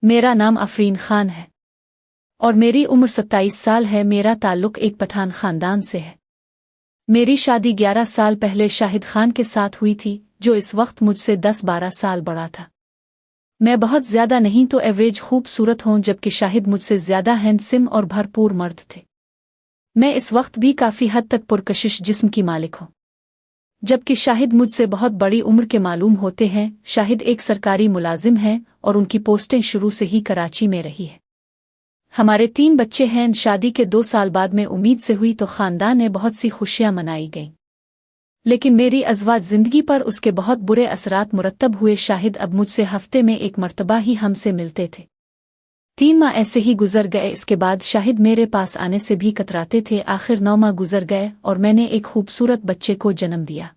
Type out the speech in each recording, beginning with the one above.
मेरा नाम आफरीन खान है और मेरी उम्र 27 साल है। मेरा ताल्लुक एक पठान खानदान से है। मेरी शादी 11 साल पहले शाहिद खान के साथ हुई थी, जो इस वक्त मुझसे 10-12 साल बड़ा था। मैं बहुत ज्यादा नहीं तो एवरेज खूबसूरत हूं, जबकि शाहिद मुझसे ज्यादा हैंडसम और भरपूर मर्द थे। मैं इस वक्त भी काफी हद तक पुरकशिश जिस्म की मालिक हूं, जबकि शाहिद मुझसे बहुत बड़ी उम्र के मालूम होते हैं। शाहिद एक सरकारी मुलाजिम हैं और उनकी पोस्टें शुरू से ही कराची में रही है। हमारे 3 बच्चे हैं। शादी के 2 साल बाद में उम्मीद से हुई तो खानदान में बहुत सी खुशियां मनाई गईं, लेकिन मेरी अज़वाज जिंदगी पर उसके बहुत बुरे असरात मुरतब हुए। शाहिद अब मुझसे हफ्ते में 1 मरतबा ही हमसे मिलते थे। 3 माह ऐसे ही गुजर गए। इसके बाद शाहिद मेरे पास आने से भी कतराते थे। आखिर 9 माह गुजर गए और मैंने एक खूबसूरत बच्चे को जन्म दिया।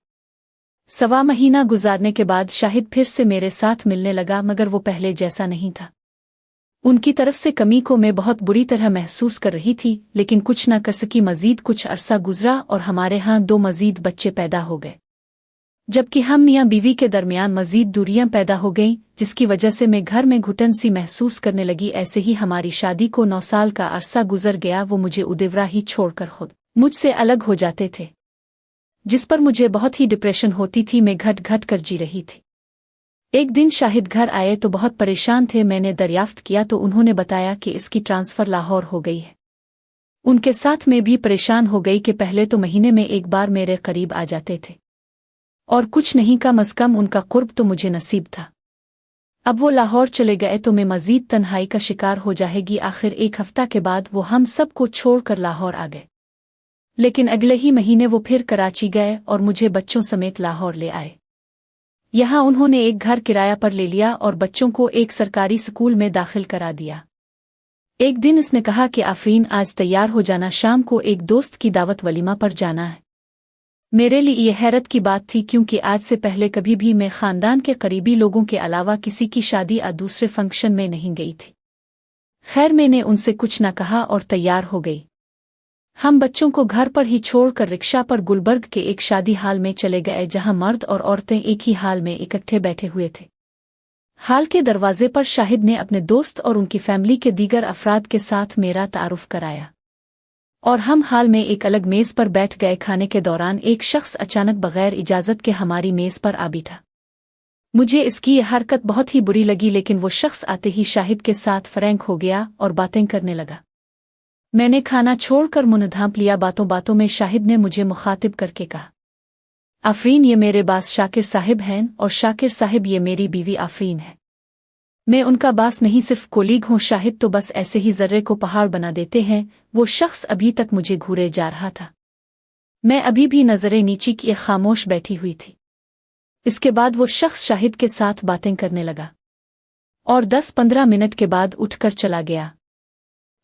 1.25 महीना गुजारने के बाद शाहिद फिर से मेरे साथ मिलने लगा, मगर वो पहले जैसा नहीं था। उनकी तरफ से कमी को मैं बहुत बुरी तरह महसूस कर रही थी, लेकिन कुछ न कर सकी। मजीद कुछ अरसा गुजरा और हमारे यहाँ 2 मजीद बच्चे पैदा हो गए, जबकि हम मियाँ बीवी के दरमियान मजीद दूरियां पैदा हो गईं, जिसकी वजह से मैं घर में घुटन सी महसूस करने लगी। ऐसे ही हमारी शादी को 9 साल का अरसा गुजर गया। वो मुझे उदेवरा ही छोड़कर खुद मुझसे अलग हो जाते थे, जिस पर मुझे बहुत ही डिप्रेशन होती थी। मैं घट घट कर जी रही थी। एक दिन शाहिद घर आए तो बहुत परेशान थे। मैंने दरियाफ्त किया तो उन्होंने बताया कि इसकी ट्रांसफ़र लाहौर हो गई है। उनके साथ मैं भी परेशान हो गई कि पहले तो महीने में 1 बार मेरे करीब आ जाते थे, और कुछ नहीं कम अज़ कम उनका कुर्ब तो मुझे नसीब था। अब वो लाहौर चले गए तो मैं मज़ीद तन्हाई का शिकार हो जाएगी। आखिर 1 हफ्ता के बाद वो हम सब को छोड़कर लाहौर आ गए, लेकिन अगले ही महीने वो फिर कराची गए और मुझे बच्चों समेत लाहौर ले आए। यहाँ उन्होंने एक घर किराया पर ले लिया और बच्चों को एक सरकारी स्कूल में दाखिल करा दिया। एक दिन इसने कहा कि आफरीन, आज तैयार हो जाना, शाम को एक दोस्त की दावत वलीमा पर जाना है। मेरे लिए यह हैरत की बात थी, क्योंकि आज से पहले कभी भी मैं खानदान के करीबी लोगों के अलावा किसी की शादी या दूसरे फंक्शन में नहीं गई थी। खैर, मैंने उनसे कुछ न कहा और तैयार हो गई। हम बच्चों को घर पर ही छोड़कर रिक्शा पर गुलबर्ग के एक शादी हाल में चले गए, जहां मर्द और औरतें एक ही हाल में इकट्ठे बैठे हुए थे। हाल के दरवाजे पर शाहिद ने अपने दोस्त और उनकी फैमिली के दीगर अफराद के साथ मेरा तारुफ कराया और हम हाल में एक अलग मेज पर बैठ गए। खाने के दौरान एक शख्स अचानक बगैर इजाजत के हमारी मेज पर आ बैठा। मुझे इसकी यह हरकत बहुत ही बुरी लगी, लेकिन वो शख्स आते ही शाहिद के साथ फ्रैंक हो गया और बातें करने लगा। मैंने खाना छोड़कर मुंह ढांप लिया। बातों बातों में शाहिद ने मुझे मुखातिब करके कहा, आफरीन, ये मेरे बास शाकिर साहिब हैं, और शाकिर साहिब ये मेरी बीवी आफरीन है। मैं उनका बास नहीं, सिर्फ कोलीग हूँ। शाहिद तो बस ऐसे ही जर्रे को पहाड़ बना देते हैं। वो शख्स अभी तक मुझे घूरे जा रहा था। मैं अभी भी नजरें नीची किए खामोश बैठी हुई थी। इसके बाद वो शख्स शाहिद के साथ बातें करने लगा और 10-15 मिनट के बाद उठकर चला गया।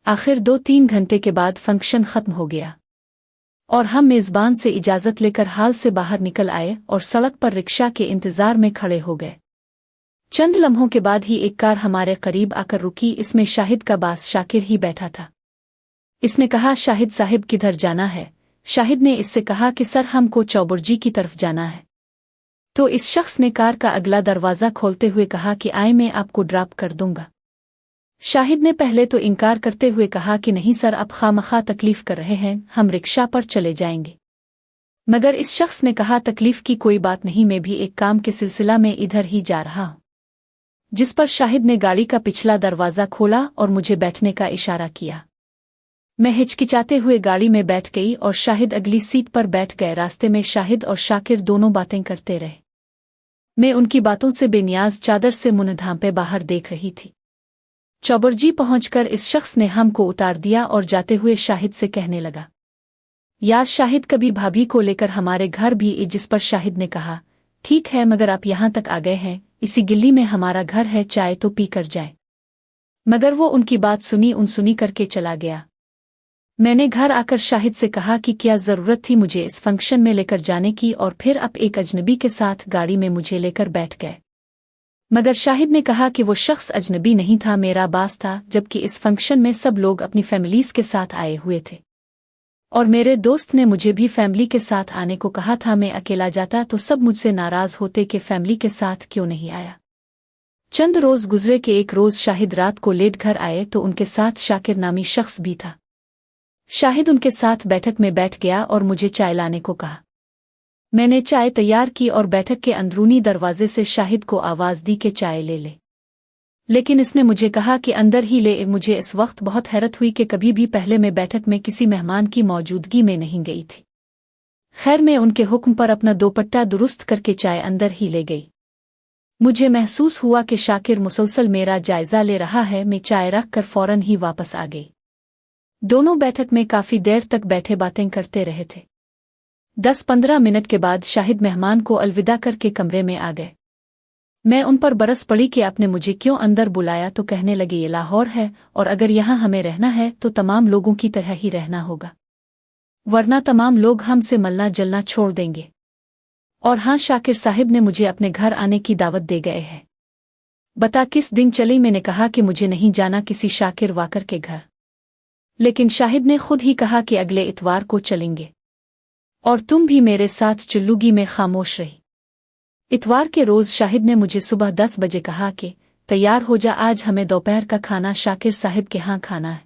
आखिर 2-3 घंटे के बाद फंक्शन खत्म हो गया और हम मेज़बान से इजाज़त लेकर हाल से बाहर निकल आए और सड़क पर रिक्शा के इंतज़ार में खड़े हो गए। चंद लम्हों के बाद ही एक कार हमारे करीब आकर रुकी। इसमें शाहिद का बास शाकिर ही बैठा था। इसने कहा, शाहिद साहिब, किधर जाना है? शाहिद ने इससे कहा कि सर, हमको चौबुर्जी की तरफ जाना है। तो इस शख्स ने कार का अगला दरवाज़ा खोलते हुए कहा कि आए, मैं आपको ड्रॉप कर दूंगा। शाहिद ने पहले तो इनकार करते हुए कहा कि नहीं सर, आप खामखा तकलीफ कर रहे हैं, हम रिक्शा पर चले जाएंगे। मगर इस शख्स ने कहा, तकलीफ की कोई बात नहीं, मैं भी एक काम के सिलसिला में इधर ही जा रहा हूं। जिस पर शाहिद ने गाड़ी का पिछला दरवाज़ा खोला और मुझे बैठने का इशारा किया। मैं हिचकिचाते हुए गाड़ी में बैठ गई और शाहिद अगली सीट पर बैठ गए। रास्ते में शाहिद और शाकिर दोनों बातें करते रहे। मैं उनकी बातों से बेनियाज चादर से मुंह ढांपे बाहर देख रही थी। चौबुर्जी पहुंचकर इस शख्स ने हमको उतार दिया और जाते हुए शाहिद से कहने लगा, यार शाहिद, कभी भाभी को लेकर हमारे घर भी। जिस पर शाहिद ने कहा, ठीक है, मगर आप यहाँ तक आ गए हैं, इसी गिल्ली में हमारा घर है, चाय तो पी कर जाए। मगर वो उनकी बात सुनी करके चला गया। मैंने घर आकर शाहिद से कहा कि क्या ज़रूरत थी मुझे इस फंक्शन में लेकर जाने की, और फिर अब एक अजनबी के साथ गाड़ी में मुझे लेकर बैठ गए। मगर शाहिद ने कहा कि वो शख्स अजनबी नहीं था, मेरा बास था, जबकि इस फंक्शन में सब लोग अपनी फैमिलीज के साथ आए हुए थे और मेरे दोस्त ने मुझे भी फैमिली के साथ आने को कहा था। मैं अकेला जाता तो सब मुझसे नाराज होते कि फैमिली के साथ क्यों नहीं आया। चंद रोज गुजरे कि एक रोज शाहिद रात को लेट घर आए तो उनके साथ शाकिर नामी शख्स भी था। शाहिद उनके साथ बैठक में बैठ गया और मुझे चाय लाने को कहा। मैंने चाय तैयार की और बैठक के अंदरूनी दरवाजे से शाहिद को आवाज दी कि चाय ले ले, लेकिन इसने मुझे कहा कि अंदर ही ले। मुझे इस वक्त बहुत हैरत हुई कि कभी भी पहले मैं बैठक में किसी मेहमान की मौजूदगी में नहीं गई थी। खैर, मैं उनके हुक्म पर अपना दोपट्टा दुरुस्त करके चाय अंदर ही ले गई। मुझे महसूस हुआ कि शाकिर मुसलसल मेरा जायजा ले रहा है। मैं चाय रख कर फौरन ही वापस आ गई। दोनों बैठक में काफी देर तक बैठे बातें करते रहे थे। 10-15 मिनट के बाद शाहिद मेहमान को अलविदा करके कमरे में आ गए। मैं उन पर बरस पड़ी कि आपने मुझे क्यों अंदर बुलाया, तो कहने लगे ये लाहौर है और अगर यहाँ हमें रहना है तो तमाम लोगों की तरह ही रहना होगा, वरना तमाम लोग हमसे मिलना जलना छोड़ देंगे। और हाँ, शाकिर साहिब ने मुझे अपने घर आने की दावत दे गए हैं। बता किस दिन चली? मैंने कहा कि मुझे नहीं जाना किसी शाकिर वाकर के घर, लेकिन शाहिद ने खुद ही कहा कि अगले इतवार को चलेंगे और तुम भी मेरे साथ चलूगी। मैं खामोश रही। इतवार के रोज शाहिद ने मुझे सुबह 10 बजे कहा कि तैयार हो जा, आज हमें दोपहर का खाना शाकिर साहिब के यहाँ खाना है।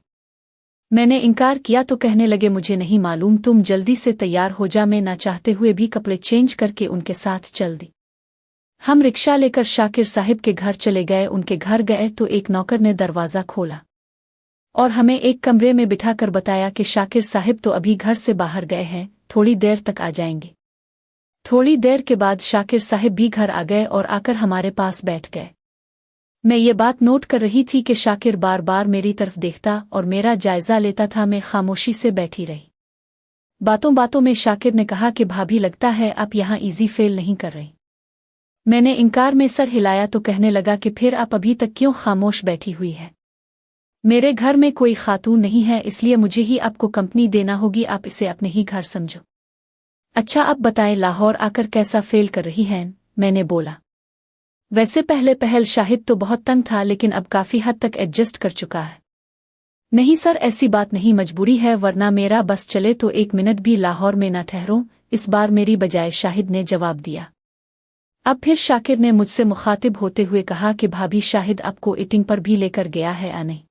मैंने इनकार किया तो कहने लगे मुझे नहीं मालूम, तुम जल्दी से तैयार हो जा। मैं ना चाहते हुए भी कपड़े चेंज करके उनके साथ चल दी। हम रिक्शा लेकर शाकिर साहिब के घर चले गए। उनके घर गए तो एक नौकर ने दरवाज़ा खोला और हमें एक कमरे में बिठाकर बताया कि शाकिर साहिब तो अभी घर से बाहर गए हैं, थोड़ी देर तक आ जाएंगे। थोड़ी देर के बाद शाकिर साहिब भी घर आ गए और आकर हमारे पास बैठ गए। मैं ये बात नोट कर रही थी कि शाकिर बार बार मेरी तरफ देखता और मेरा जायजा लेता था। मैं खामोशी से बैठी रही। बातों बातों में शाकिर ने कहा कि भाभी, लगता है आप यहाँ इजी फेल नहीं कर रही। मैंने इनकार में सर हिलाया तो कहने लगा कि फिर आप अभी तक क्यों खामोश बैठी हुई है? मेरे घर में कोई खातून नहीं है, इसलिए मुझे ही आपको कंपनी देना होगी। आप इसे अपने ही घर समझो। अच्छा, अब बताएं लाहौर आकर कैसा फेल कर रही हैं? मैंने बोला। वैसे पहले पहल शाहिद तो बहुत तंग था, लेकिन अब काफी हद तक एडजस्ट कर चुका है। नहीं सर, ऐसी बात नहीं, मजबूरी है, वरना मेरा बस चले तो 1 मिनट भी लाहौर में ना ठहरूं। इस बार मेरी बजाय शाहिद ने जवाब दिया। अब फिर शाकिर ने मुझसे मुखातिब होते हुए कहा कि भाभी, शाहिद आपको ईटिंग पर भी लेकर गया है या नहीं?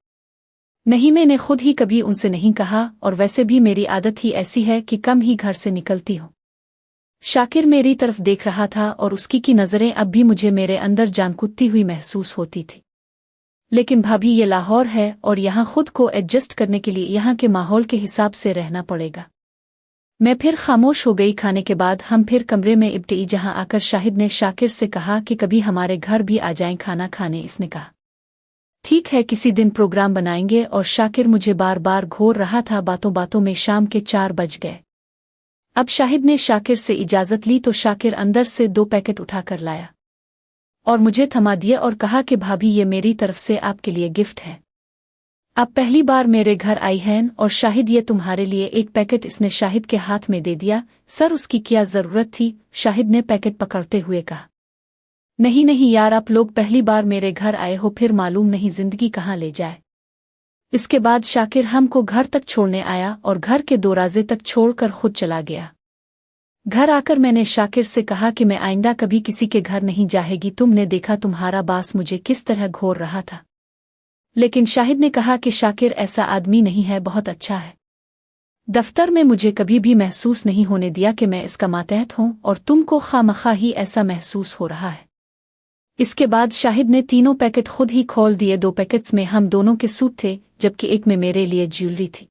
नहीं, मैंने खुद ही कभी उनसे नहीं कहा, और वैसे भी मेरी आदत ही ऐसी है कि कम ही घर से निकलती हूँ। शाकिर मेरी तरफ देख रहा था और उसकी की नज़रें अब भी मुझे मेरे अंदर जानकुत्ती हुई महसूस होती थी। लेकिन भाभी, ये लाहौर है और यहाँ खुद को एडजस्ट करने के लिए यहाँ के माहौल के हिसाब से रहना पड़ेगा। मैं फिर खामोश हो गई। खाने के बाद हम फिर कमरे में इबटे, जहाँ आकर शाहिद ने शाकिर से कहा कि कभी हमारे घर भी आ जाएं खाना खाने। इसने कहा ठीक है, किसी दिन प्रोग्राम बनाएंगे। और शाकिर मुझे बार बार घूर रहा था। बातों बातों में शाम के 4 बज गए। अब शाहिद ने शाकिर से इजाज़त ली तो शाकिर अंदर से 2 पैकेट उठाकर लाया और मुझे थमा दिए और कहा कि भाभी, ये मेरी तरफ से आपके लिए गिफ्ट है। आप पहली बार मेरे घर आई हैं और शाहिद, ये तुम्हारे लिए 1 पैकेट। इसने शाहिद के हाथ में दे दिया। सर, उसकी क्या ज़रूरत थी? शाहिद ने पैकेट पकड़ते हुए कहा। नहीं नहीं यार, आप लोग पहली बार मेरे घर आए हो, फिर मालूम नहीं जिंदगी कहाँ ले जाए। इसके बाद शाकिर हमको घर तक छोड़ने आया और घर के दरवाजे तक छोड़कर खुद चला गया। घर आकर मैंने शाकिर से कहा कि मैं आइंदा कभी किसी के घर नहीं जाएगी। तुमने देखा तुम्हारा बास मुझे किस तरह घोर रहा था। लेकिन शाहिद ने कहा कि शाकिर ऐसा आदमी नहीं है, बहुत अच्छा है। दफ्तर में मुझे कभी भी महसूस नहीं होने दिया कि मैं इसका मातहत हूं और तुमको खामखा ही ऐसा महसूस हो रहा है। इसके बाद शाहिद ने 3 पैकेट खुद ही खोल दिए। 2 पैकेट्स में हम दोनों के सूट थे, जबकि एक में मेरे लिए ज्वेलरी थी।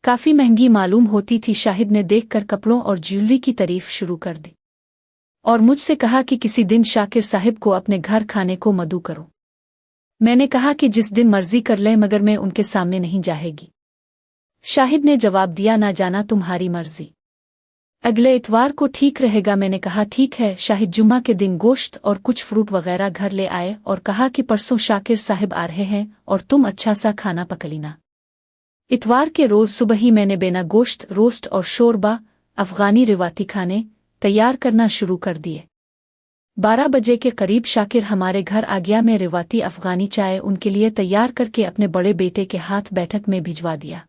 काफी महंगी मालूम होती थी। शाहिद ने देखकर कपड़ों और ज्वेलरी की तारीफ शुरू कर दी और मुझसे कहा कि किसी दिन शाकिर साहिब को अपने घर खाने को मदऊ करो। मैंने कहा कि जिस दिन मर्जी कर लें, मगर मैं उनके सामने नहीं जाएगी। शाहिद ने जवाब दिया, ना जाना तुम्हारी मर्जी, अगले इतवार को ठीक रहेगा। मैंने कहा ठीक है। शाहिद जुम्मा के दिन गोश्त और कुछ फ्रूट वगैरह घर ले आए और कहा कि परसों शाकिर साहिब आ रहे हैं और तुम अच्छा सा खाना पका लेना। इतवार के रोज सुबह ही मैंने बेना गोश्त, रोस्ट और शोरबा, अफगानी रिवाती खाने तैयार करना शुरू कर दिए। 12 बजे के करीब शाकिर हमारे घर आ गया। मैं रिवाती अफगानी चाय उनके लिए तैयार करके अपने बड़े बेटे के हाथ बैठक में भिजवा दिया।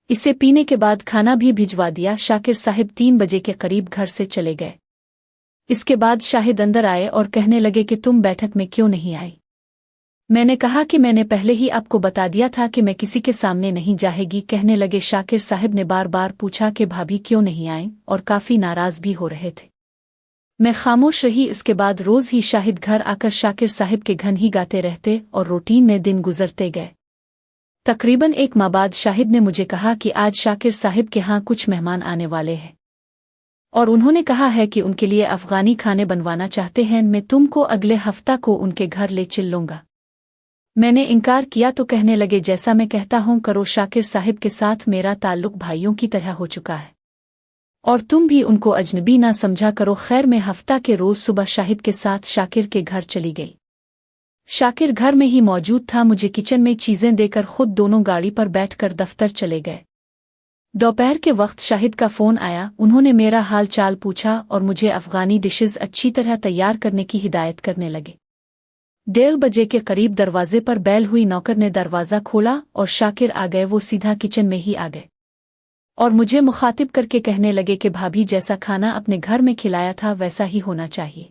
इसे पीने के बाद खाना भी भिजवा दिया। शाकिर साहिब 3 बजे के करीब घर से चले गए। इसके बाद शाहिद अंदर आए और कहने लगे कि तुम बैठक में क्यों नहीं आई। मैंने कहा कि मैंने पहले ही आपको बता दिया था कि मैं किसी के सामने नहीं जाएगी। कहने लगे शाकिर साहब ने बार बार पूछा कि भाभी क्यों नहीं आए और काफी नाराज भी हो रहे थे। मैं खामोश रही। इसके बाद रोज ही शाहिद घर आकर शाकिर साहब के घन ही गाते रहते और रूटीन में दिन गुजरते गए। तकरीबन 1 माह बाद शाहिद ने मुझे कहा कि आज शाकिर साहब के यहाँ कुछ मेहमान आने वाले हैं और उन्होंने कहा है कि उनके लिए अफगानी खाने बनवाना चाहते हैं। मैं तुमको अगले हफ्ता को उनके घर ले चल लूंगा। मैंने इनकार किया तो कहने लगे जैसा मैं कहता हूं करो। शाकिर साहब के साथ मेरा ताल्लुक भाइयों की तरह हो चुका है और तुम भी उनको अजनबी ना समझा करो। खैर मैं हफ्ता के रोज सुबह शाहिद के साथ शाकिर के घर चली गई। शाकिर घर में ही मौजूद था। मुझे किचन में चीजें देकर खुद दोनों गाड़ी पर बैठकर दफ्तर चले गए। दोपहर के वक्त शाहिद का फोन आया। उन्होंने मेरा हाल चाल पूछा और मुझे अफगानी डिशेस अच्छी तरह तैयार करने की हिदायत करने लगे। 1:30 बजे के करीब दरवाजे पर बेल हुई। नौकर ने दरवाज़ा खोला और शाकिर आ गए। वो सीधा किचन में ही आ गए और मुझे मुखातिब करके कहने लगे कि भाभी जैसा खाना अपने घर में खिलाया था वैसा ही होना चाहिए।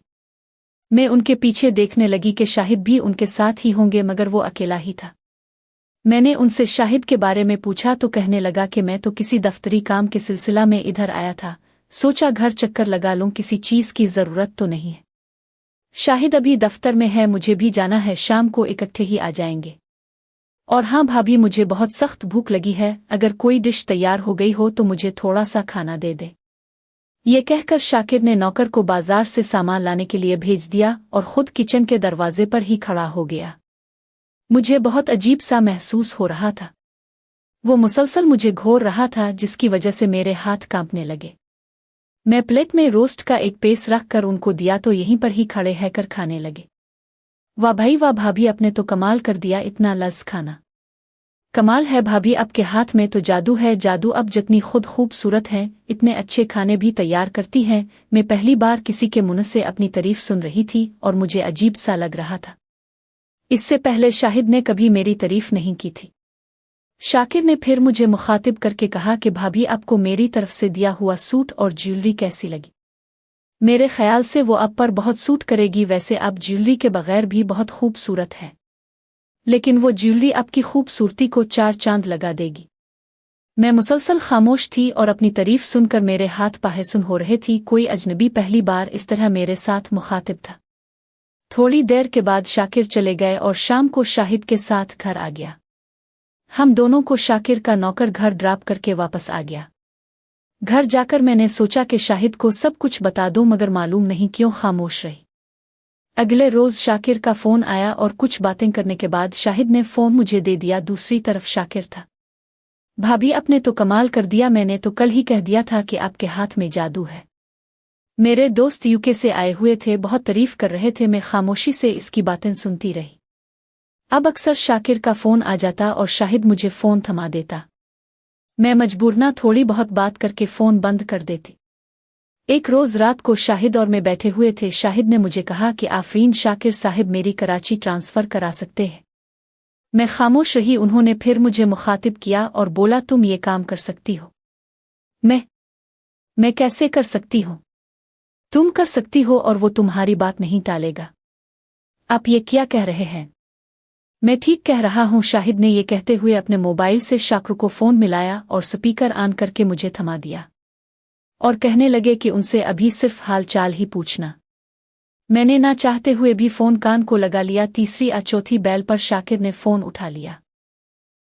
मैं उनके पीछे देखने लगी कि शाहिद भी उनके साथ ही होंगे, मगर वो अकेला ही था। मैंने उनसे शाहिद के बारे में पूछा तो कहने लगा कि मैं तो किसी दफ्तरी काम के सिलसिला में इधर आया था, सोचा घर चक्कर लगा लूं, किसी चीज़ की ज़रूरत तो नहीं है। शाहिद अभी दफ्तर में है, मुझे भी जाना है, शाम को इकट्ठे ही आ जाएंगे। और हाँ भाभी, मुझे बहुत सख्त भूख लगी है, अगर कोई डिश तैयार हो गई हो तो मुझे थोड़ा सा खाना दे दे। ये कहकर शाकिर ने नौकर को बाजार से सामान लाने के लिए भेज दिया और खुद किचन के दरवाजे पर ही खड़ा हो गया। मुझे बहुत अजीब सा महसूस हो रहा था। वो मुसलसल मुझे घोर रहा था, जिसकी वजह से मेरे हाथ कांपने लगे। मैं प्लेट में रोस्ट का एक पीस रख कर उनको दिया तो यहीं पर ही खड़े रहकर खाने लगे। वाह भाई वाह भाभी, आपने तो कमाल कर दिया, इतना लज़ खाना। कमाल है भाभी, आपके हाथ में तो जादू है, जादू। अब जितनी खुद खूबसूरत है, इतने अच्छे खाने भी तैयार करती हैं। मैं पहली बार किसी के मुंह से अपनी तारीफ सुन रही थी और मुझे अजीब सा लग रहा था। इससे पहले शाहिद ने कभी मेरी तारीफ नहीं की थी। शाकिर ने फिर मुझे मुखातिब करके कहा कि भाभी, आपको मेरी तरफ से दिया हुआ सूट और ज्वेलरी कैसी लगी? मेरे ख्याल से वो आप पर बहुत सूट करेगी। वैसे आप ज्वेलरी के बगैर भी बहुत खूबसूरत है, लेकिन वो ज्वेलरी आपकी खूबसूरती को 4 चांद लगा देगी। मैं मुसलसल खामोश थी और अपनी तारीफ सुनकर मेरे हाथ पाहे-सुन हो रहे थी। कोई अजनबी पहली बार इस तरह मेरे साथ मुखातिब था। थोड़ी देर के बाद शाकिर चले गए और शाम को शाहिद के साथ घर आ गया। हम दोनों को शाकिर का नौकर घर ड्रॉप करके वापस आ गया। घर जाकर मैंने सोचा कि शाहिद को सब कुछ बता दूं, मगर मालूम नहीं क्यों खामोश रही। अगले रोज शाकिर का फोन आया और कुछ बातें करने के बाद शाहिद ने फोन मुझे दे दिया। दूसरी तरफ शाकिर था। भाभी, आपने तो कमाल कर दिया, मैंने तो कल ही कह दिया था कि आपके हाथ में जादू है। मेरे दोस्त यूके से आए हुए थे, बहुत तारीफ कर रहे थे। मैं खामोशी से इसकी बातें सुनती रही। अब अक्सर शाकिर का फोन आ जाता और शाहिद मुझे फोन थमा देता। मैं मजबूरना थोड़ी बहुत बात करके फोन बंद कर देती। एक रोज रात को शाहिद और मैं बैठे हुए थे। शाहिद ने मुझे कहा कि आफरीन, शाकिर साहब मेरी कराची ट्रांसफर करा सकते हैं। मैं खामोश रही। उन्होंने फिर मुझे मुखातिब किया और बोला, तुम ये काम कर सकती हो? मैं कैसे कर सकती हूँ? तुम कर सकती हो और वो तुम्हारी बात नहीं टालेगा। आप ये क्या कह रहे हैं? मैं ठीक कह रहा हूँ। शाहिद ने ये कहते हुए अपने मोबाइल से शाकिर को फोन मिलाया और स्पीकर ऑन करके मुझे थमा दिया और कहने लगे कि उनसे अभी सिर्फ हाल चाल ही पूछना। मैंने ना चाहते हुए भी फोन कान को लगा लिया। तीसरी या चौथी बेल पर शाकिर ने फोन उठा लिया।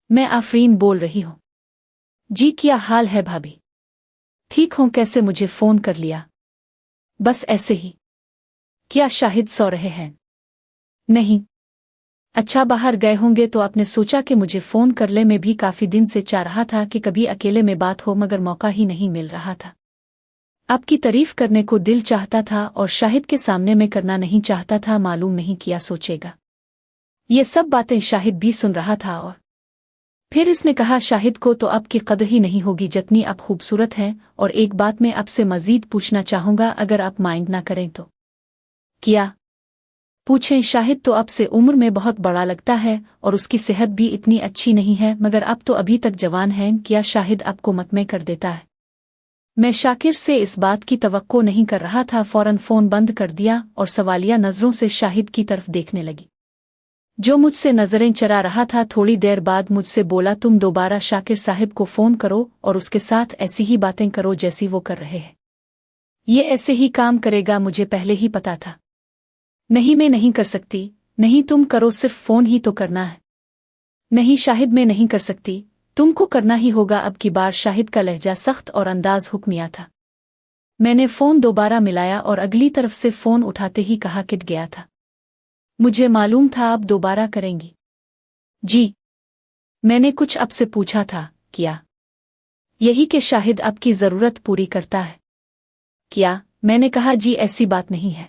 मैं आफरीन बोल रही हूँ। जी, क्या हाल है भाभी? ठीक हूँ। कैसे मुझे फोन कर लिया? बस ऐसे ही। क्या शाहिद सो रहे हैं? नहीं। अच्छा, बाहर गए होंगे तो आपने सोचा कि मुझे फोन कर ले। मैं भी काफी दिन से चाह रहा था कि कभी अकेले में बात हो, मगर मौका ही नहीं मिल रहा था। आपकी तारीफ करने को दिल चाहता था और शाहिद के सामने मैं करना नहीं चाहता था। मालूम नहीं क्या सोचेगा। ये सब बातें शाहिद भी सुन रहा था और फिर इसने कहा, शाहिद को तो आपकी कदर ही नहीं होगी जितनी आप खूबसूरत हैं। और एक बात मैं आपसे मजीद पूछना चाहूंगा, अगर आप माइंड ना करें तो। क्या? पूछें। शाहिद तो आपसे उम्र में बहुत बड़ा लगता है और उसकी सेहत भी इतनी अच्छी नहीं है, मगर आप तो अभी तक जवान हैं। क्या शाहिद आपको मतमे कर देता है? मैं शाकिर से इस बात की तवक्को नहीं कर रहा था, फौरन फ़ोन बंद कर दिया और सवालिया नज़रों से शाहिद की तरफ देखने लगी, जो मुझसे नज़रें चरा रहा था। थोड़ी देर बाद मुझसे बोला, तुम दोबारा शाकिर साहब को फ़ोन करो और उसके साथ ऐसी ही बातें करो जैसी वो कर रहे हैं। ये ऐसे ही काम करेगा, मुझे पहले ही पता था। नहीं, मैं नहीं कर सकती। नहीं, तुम करो, सिर्फ फ़ोन ही तो करना है। नहीं शाहिद, मैं नहीं कर सकती, तुमको करना ही होगा। अब की बार शाहिद का लहजा सख्त और अंदाज हुक्मिया था। मैंने फ़ोन दोबारा मिलाया और अगली तरफ से फ़ोन उठाते ही कहा, कट गया था। मुझे मालूम था आप दोबारा करेंगी। जी, मैंने कुछ आपसे पूछा था, क्या यही कि शाहिद आपकी ज़रूरत पूरी करता है? क्या? मैंने कहा, जी ऐसी बात नहीं है।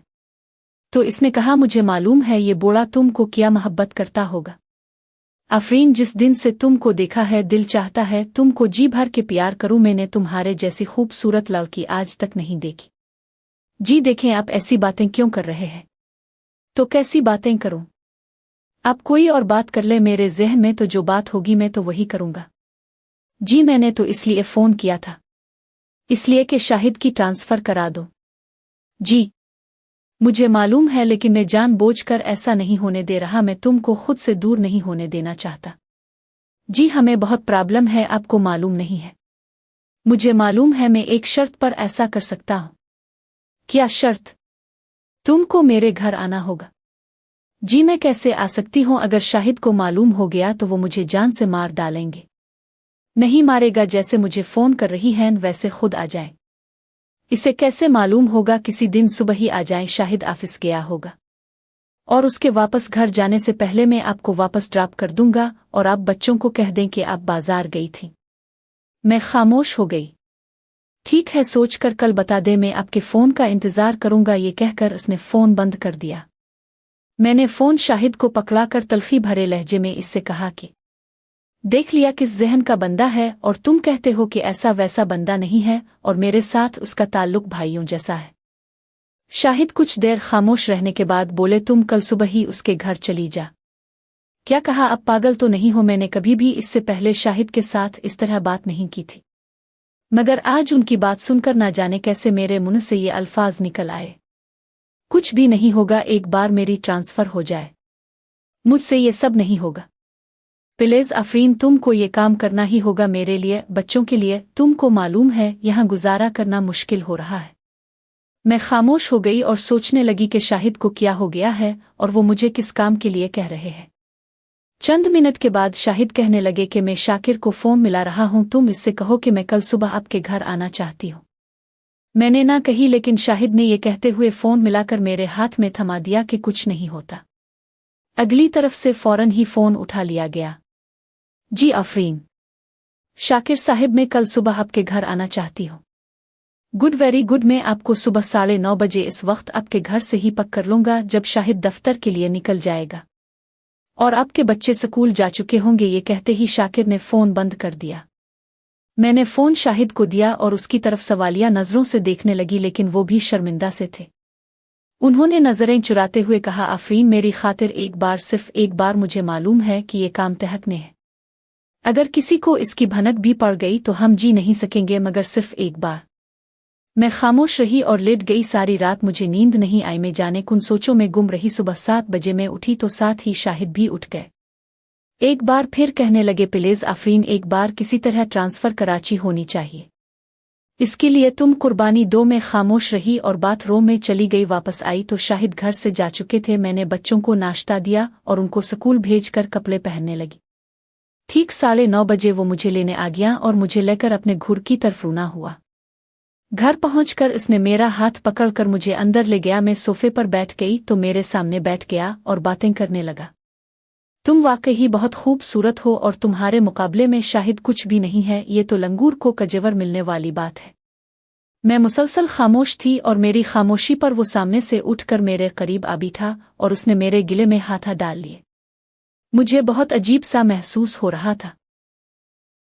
तो इसने कहा, मुझे मालूम है ये बोला तुमको क्या मोहब्बत करता होगा। आफरीन, जिस दिन से तुमको देखा है दिल चाहता है तुमको जी भर के प्यार करूं। मैंने तुम्हारे जैसी खूबसूरत लड़की आज तक नहीं देखी। जी देखें, आप ऐसी बातें क्यों कर रहे हैं? तो कैसी बातें करूं? आप कोई और बात कर ले, मेरे ज़हन में तो जो बात होगी मैं तो वही करूंगा। जी, मैंने तो इसलिए फ़ोन किया था, इसलिए कि शाहिद की ट्रांसफ़र करा दो। जी, मुझे मालूम है, लेकिन मैं जानबूझकर ऐसा नहीं होने दे रहा। मैं तुमको खुद से दूर नहीं होने देना चाहता। जी, हमें बहुत प्रॉब्लम है, आपको मालूम नहीं है? मुझे मालूम है, मैं एक शर्त पर ऐसा कर सकता हूं। क्या शर्त? तुमको मेरे घर आना होगा। जी, मैं कैसे आ सकती हूं? अगर शाहिद को मालूम हो गया तो वो मुझे जान से मार डालेंगे। नहीं मारेगा, जैसे मुझे फ़ोन कर रही हैं वैसे खुद आ जाए। इसे कैसे मालूम होगा? किसी दिन सुबह ही आ जाए। शाहिद ऑफिस गया होगा और उसके वापस घर जाने से पहले मैं आपको वापस ड्रॉप कर दूंगा और आप बच्चों को कह दें कि आप बाजार गई थी। मैं खामोश हो गई। ठीक है, सोचकर कल बता दे, मैं आपके फ़ोन का इंतज़ार करूंगा। ये कहकर उसने फ़ोन बंद कर दिया। मैंने फ़ोन शाहिद को पकड़ाकर तलखी भरे लहजे में इससे कहा कि देख लिया किस ज़हन का बंदा है, और तुम कहते हो कि ऐसा वैसा बंदा नहीं है और मेरे साथ उसका ताल्लुक भाइयों जैसा है। शाहिद कुछ देर खामोश रहने के बाद बोले, तुम कल सुबह ही उसके घर चली जा। क्या कहा? अब पागल तो नहीं हो? मैंने कभी भी इससे पहले शाहिद के साथ इस तरह बात नहीं की थी, मगर आज उनकी बात सुनकर ना जाने कैसे मेरे मुंह से ये अल्फाज निकल आए। कुछ भी नहीं होगा, एक बार मेरी ट्रांसफ़र हो जाए, मुझसे ये सब नहीं होगा। प्लीज़ आफरीन, तुमको ये काम करना ही होगा, मेरे लिए, बच्चों के लिए। तुमको मालूम है यहाँ गुजारा करना मुश्किल हो रहा है। मैं खामोश हो गई और सोचने लगी कि शाहिद को क्या हो गया है और वो मुझे किस काम के लिए कह रहे हैं। चंद मिनट के बाद शाहिद कहने लगे कि मैं शाकिर को फ़ोन मिला रहा हूँ, तुम इससे कहो कि मैं कल सुबह आपके घर आना चाहती हूँ। मैंने ना कही, लेकिन शाहिद ने ये कहते हुए फ़ोन मिलाकर मेरे हाथ में थमा दिया कि कुछ नहीं होता। अगली तरफ से फ़ौरन ही फ़ोन उठा लिया गया। जी आफरीन, शाकिर साहिब, मैं कल सुबह आपके घर आना चाहती हूँ। Good, very good. मैं आपको सुबह 9:30 बजे इस वक्त आपके घर से ही पक कर लूँगा, जब शाहिद दफ्तर के लिए निकल जाएगा और आपके बच्चे स्कूल जा चुके होंगे। ये कहते ही शाकिर ने फ़ोन बंद कर दिया। मैंने फ़ोन शाहिद को दिया और उसकी तरफ सवालिया नज़रों से देखने लगी, लेकिन वो भी शर्मिंदा से थे। उन्होंने नज़रें चुराते हुए कहा, आफरीन, मेरी खातिर एक बार, सिर्फ एक बार, मुझे मालूम है कि ये काम तहकने है। अगर किसी को इसकी भनक भी पड़ गई तो हम जी नहीं सकेंगे, मगर सिर्फ एक बार। मैं खामोश रही और लेट गई। सारी रात मुझे नींद नहीं आई। मैं जाने कुन सोचों में गुम रही। सुबह 7 बजे मैं उठी तो साथ ही शाहिद भी उठ गए। एक बार फिर कहने लगे, प्लीज़ आफरीन, एक बार किसी तरह ट्रांसफ़र कराची होनी चाहिए, इसके लिए तुम कुर्बानी दो। मैं खामोश रही और बाथरूम में चली गई। वापस आई तो शाहिद घर से जा चुके थे। मैंने बच्चों को नाश्ता दिया और उनको स्कूल भेजकर कपड़े पहनने लगी। ठीक 9:30 बजे वो मुझे लेने आ गया और मुझे लेकर अपने घर की तरफ रवाना हुआ। घर पहुंचकर इसने मेरा हाथ पकड़कर मुझे अंदर ले गया। मैं सोफे पर बैठ गई तो मेरे सामने बैठ गया और बातें करने लगा। तुम वाकई बहुत खूबसूरत हो और तुम्हारे मुकाबले में शाहिद कुछ भी नहीं है। ये तो लंगूर को कजेवर मिलने वाली बात है। मैं मुसलसल खामोश थी और मेरी खामोशी पर वो सामने से उठकर मेरे करीब आ बैठा और उसने मेरे गिले में हाथ डाल लिए। मुझे बहुत अजीब सा महसूस हो रहा था।